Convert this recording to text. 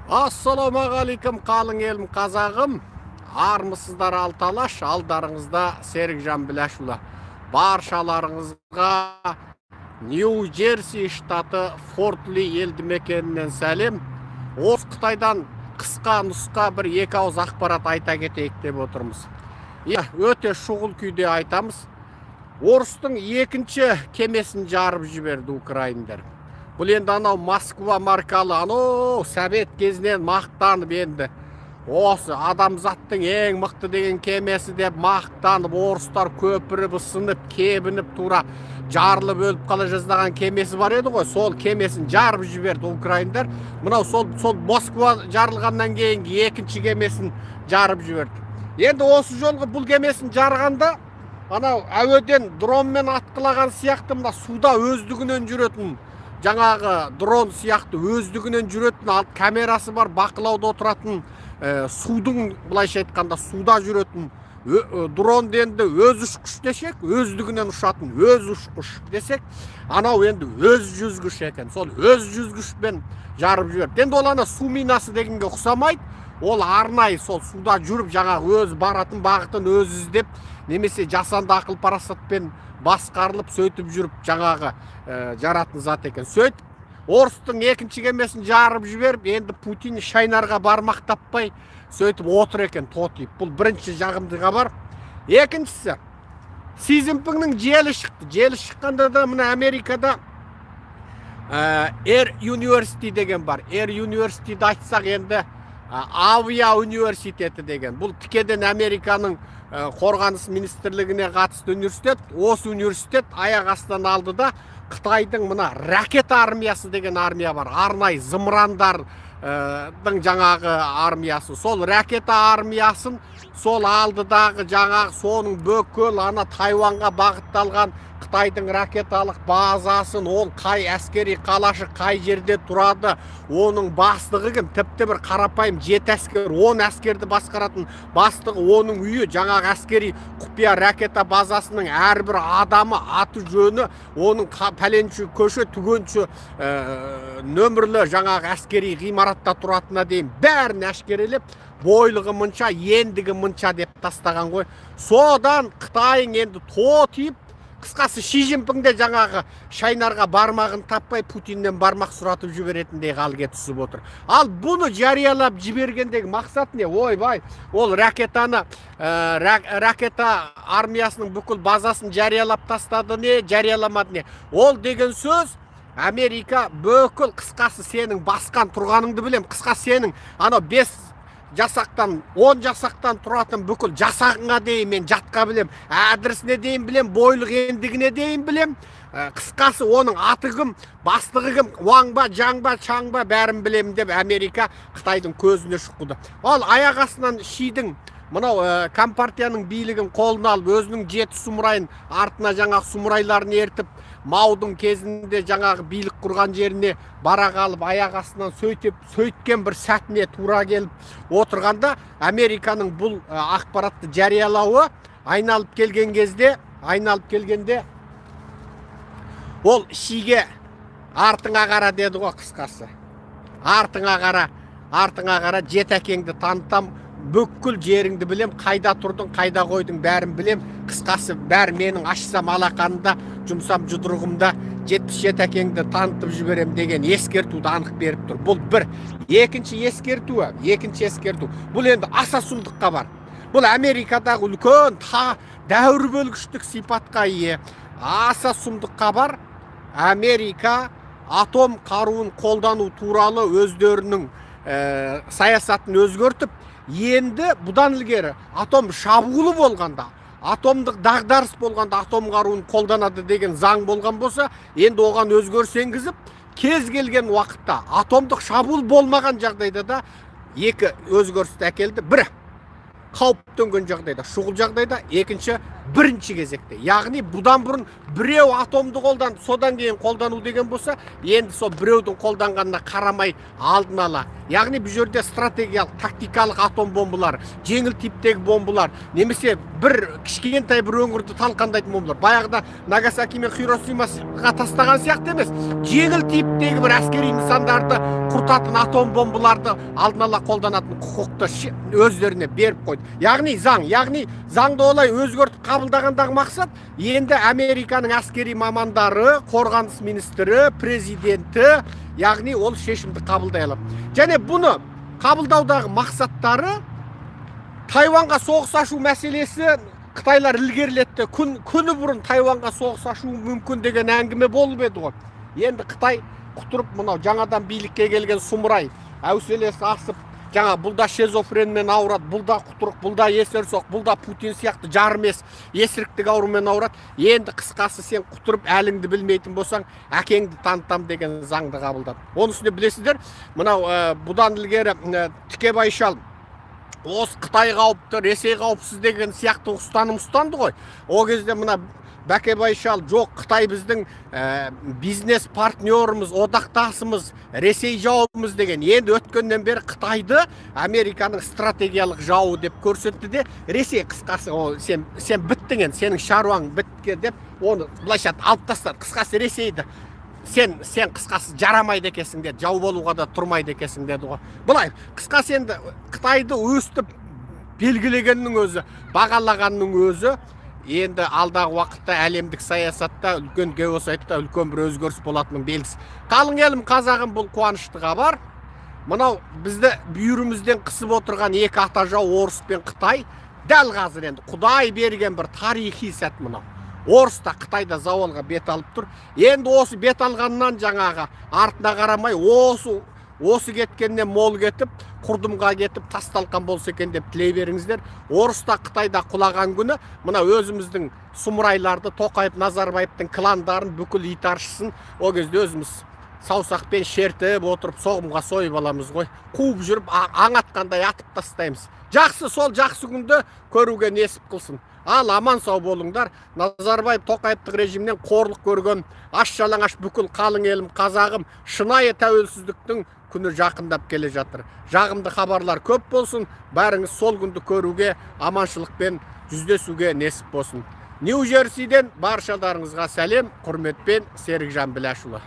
Ассалаумағалейкум қалың елім қазағым. Армысыздар алталаш, алдарыңызда Серікжан Біләшұлы. Баршаларыңызға Нью-Джерси штаты Форт-Ли елді мекенінен сәлем. Осы Қытайдан қысқа нұсқа бір екі ауыз ақпарат айта кетейік деп отырмыз. Өте шұғыл күйде айтамыз. Орыстың екінші кемесін жарып жіберді украиндар. Бұл енді анау Москва маркалы, Совет кезінен мақтанып енді. Осы адамзаттың ең мықты деген кемесі деп мақтанып, орыстар көпіріп, сынып, кебініп, тура жарылып өліп қала жаздаған кемесі бар еді ғой. Сол кемесін жарып жіберді украиндар. Мынау сол Москва жарылғаннан кейінгі екінші кемесін жарып жіберді. Енді осы жолғы бұл кемесін жарғанда, анау әуеден дронмен атқылаған сияқты мына суда өздігінен жүретін жаңағы дрон сияқты өздігінен жүретін, ал камерасы бар, бақылауда отыратын, судың, былайша айтқанда суда жүретін дрон енді өз ұшқыш десек, өздігінен ұшатын өз ұшқыш десек, анау енді өз жүзгіш екен. Сол өз жүзгішпен жарып жіберді. Енді ол ана су минасы дегенге ұқсамайды. Ол арнайы сол суда жүріп жаңағы өз баратын бағытын өз іздеп, немесе жасанды ақыл парасатпен басқарылып сөйтіп жүріп жаңағы жаратын зат екен. Сөйтіп орыстың екінші кемесін жарып жіберіп, енді Путин шайнарға бармақ таппай сөйтіп отыр екен тотиып. Бұл бірінші жағымды хабар. Екіншісі, Си Цзиньпиннің желі шықты. Желі шыққанда да мына Америкада Air University деген бар. Air University'ді айтсақ енді авиа университеті деген. Бұл тікеден Американың қорғаныс министрлігіне қатысты университет. Осы университет аяқ астынан алды да Қытайдың мына ракета армиясы деген армия бар. Арнайы зымырандардың жаңағы армиясы. Сол ракета армиясын сол алдыдағы жаңағы соның бүкіл ана Тайванға бағытталған Қытайдың ракеталық базасын, ол қай әскери қалашы қай жерде тұрады, оның бастығы кім, тіпті бір қарапайым 7 әскер, 10 әскерді басқаратын бастығы, оның үйі, жаңағы әскери құпия ракета базасының әрбір адамы, аты жөні, оның пәленші көше, түгенші нөмірлі жаңағы әскери ғимаратта тұратына дейін бәрін әшкерелеп, бойлығы мұнша, ендігі мұнша деп тастаған ғой. Содан Қытайың енді тотиып, қысқасы Ши Цзиньпинде жаңағы шайнарға бармағын таппай Путиннен бармақ сұратып жіберетіндей халге түсіп отыр. Ал бұны жариялап жібергендегі мақсат не? Ойбай, ол ракета армиясының бүкіл базасын жариялап тастады не, жарияламады не? Ол деген сөз Америка бүкіл қысқасы сенің басқан тұрғаныңды білем, қысқасы сенің анау 5 жасақтан, 10 жасақтан тұратын бүкіл жасағыңа дейін мен жатқа білем, әдірісіне дейін білем, бойлық ендігіне дейін білем. Қысқасы оның аты кім, бастығы кім, Уаң ба, Жаң ба, Чаң ба бәрін білем деп Америка Қытайдың көзіне шыққыды. Ол аяқ астынан Шидің мынау компартияның билігін қолына алып, өзінің 7 сұмырайын артына жаңағы сұмырайларын ертіп, Маудың кезінде жаңағы билік құрған жеріне бара қалып, аяқ астынан сөйткен бір сәтіне тура келіп отырғанда, Американың бұл ақпаратты жариялауы айналып келгенде ол Шиге артыңа қара деді ғой қысқасы. Артыңа қара, жетәкеңді танытам, бүкіл жеріңді білем, қайда тұрдың, қайда қойдың бәрін білем. Қысқасы бәрі менің ашсам алақанында, жұмсам жұдырығымда 77 әкеңді танытып жіберем деген ескертуді анық беріп тұр. Бұл бір. Екінші ескерту. Бұл енді аса сұмдыққа бар. Бұл Америкадағы үлкен дәуір бөлгіштік сипатқа ие. Аса сұмдыққа бар. Америка атом қаруын қолдану туралы өздерінің саясатын өзгертіп, енді бұдан ілгері атом шабуылы болғанда, атомдық дағдарыс болғанда атом қаруын қолданады деген заң болған болса, енді оған өзгеріс енгізіп, кез келген уақытта атомдық шабуыл болмаған жағдайда да екі өзгерісті әкелді. Бір, қауіп төнген жағдайда, шұғыл жағдайда, екінші бірінші кезекте. Яғни бұдан бұрын біреу атомды қолданды, содан кейін қолдану деген болса, енді сол біреудің қолданғанына қарамай алдын ала. Яғни бұл жерде стратегиялық, тактикалық атом бомбалар, жеңіл типтегі бомбалар, немесе бір кішкентай бір өңірді талқандайтын бомбалар. Баяғыда Нагасаки мен Хиросимаға тастаған сияқты емес, жеңіл типтегі бір әскери нысандарды құртатын атом бомбаларды алдын ала қолданатын құқықты өздеріне беріп қойды. Яғни заңды олай өзгертіп қабылдағандағы мақсат, енді Американың әскери мамандары, қорғаныс министрі, президенті, яғни ол шешімді қабылдай алады. Және бұны қабылдаудағы мақсаттары Тайванға соғыс ашу мәселесі Қытайлар ілгерілетті. Күні бұрын Тайванға соғыс ашу мүмкін деген әңгіме болып еді ғой. Енді Қытай құтырып, мынау жаңадан билікке келген сұмырай әуселесі асып, жаңа бұлда шизофренмен ауырады, бұлда құтырық, бұлда есерсоқ, бұлда Путин сияқты жармес есіріктік аурумен ауырады. Енді қысқасы сен құтырып әліңді білмейтін болсаң, әкеңді танытам деген заңды қабылдады. Оның үстіне білесіздер, мынау бұдан ілгері Тікебай шал осы Қытай қауіпті, Ресей қауіпсіз деген сияқты ұстаным ұстанды ғой. Ол кезде мына Бәкебай шал, жоқ, Қытай біздің бизнес партнеріміз, одақтасымыз, Ресей жауымыз деген. Енді өткеннен бері Қытайды Американың стратегиялық жауы деп көрсетті де, Ресей қысқасы, сен біттің, сенің шаруаң бітке деп, оны былайша алып тастады. Қысқасы Ресейді сен қысқасы жарамайды екенсің деді, жау болуға да тұрмайды екенсің деді ғой. Бұлай, қысқасы енді Қытайды өстіп белгілегеннің өзі, бағалағанның өзі, енді алдағы уақытта әлемдік саясатта, үлкен геосайтта үлкен бір өзгеріс болатының белгісі. Қалың елім қазағым, бұл қуанышты хабар. Мынау бізді бүйірімізден қысып отырған екі ата жау, Орыс пен Қытай, дәл қазір енді Құдай берген бір тарихи сәт мынау. Орыс та Қытайда зауалға бет алып тұр. Енді осы бет алғаннан жаңағы артына қарамай, осы кеткеннен мол кетіп, құрдымға кетіп, тасталқан болса екен деп тілей беріңіздер. Орыс та Қытайда құлаған күні, мына өзіміздің сұмырайларды, Тоқаев, Назарбаевтың кландарын бүкіл итаршысын, о кезде өзіміз саусақпен шертіп отырып, соғымға сойып аламыз ғой. Қуып жүріп, аң атқандай атып тастаймыз. Жақсы, сол жақсы күнді көруге несіп қылсын. Ал аман сау болыңдар. Назарбаев Тоқаевтық режимнен қорлық көрген аш-жалаңаш бүкіл қалың елім қазағым, шынайы тәуелсіздіктің күні жақындап келе жатыр. Жағымды хабарлар көп болсын, бәріңіз сол күнді көруге, аманшылықпен жүздесуге несіп болсын. Нью-Джерсиден баршаларыңызға сәлем, құрметпен Серікжан Біләшұлы.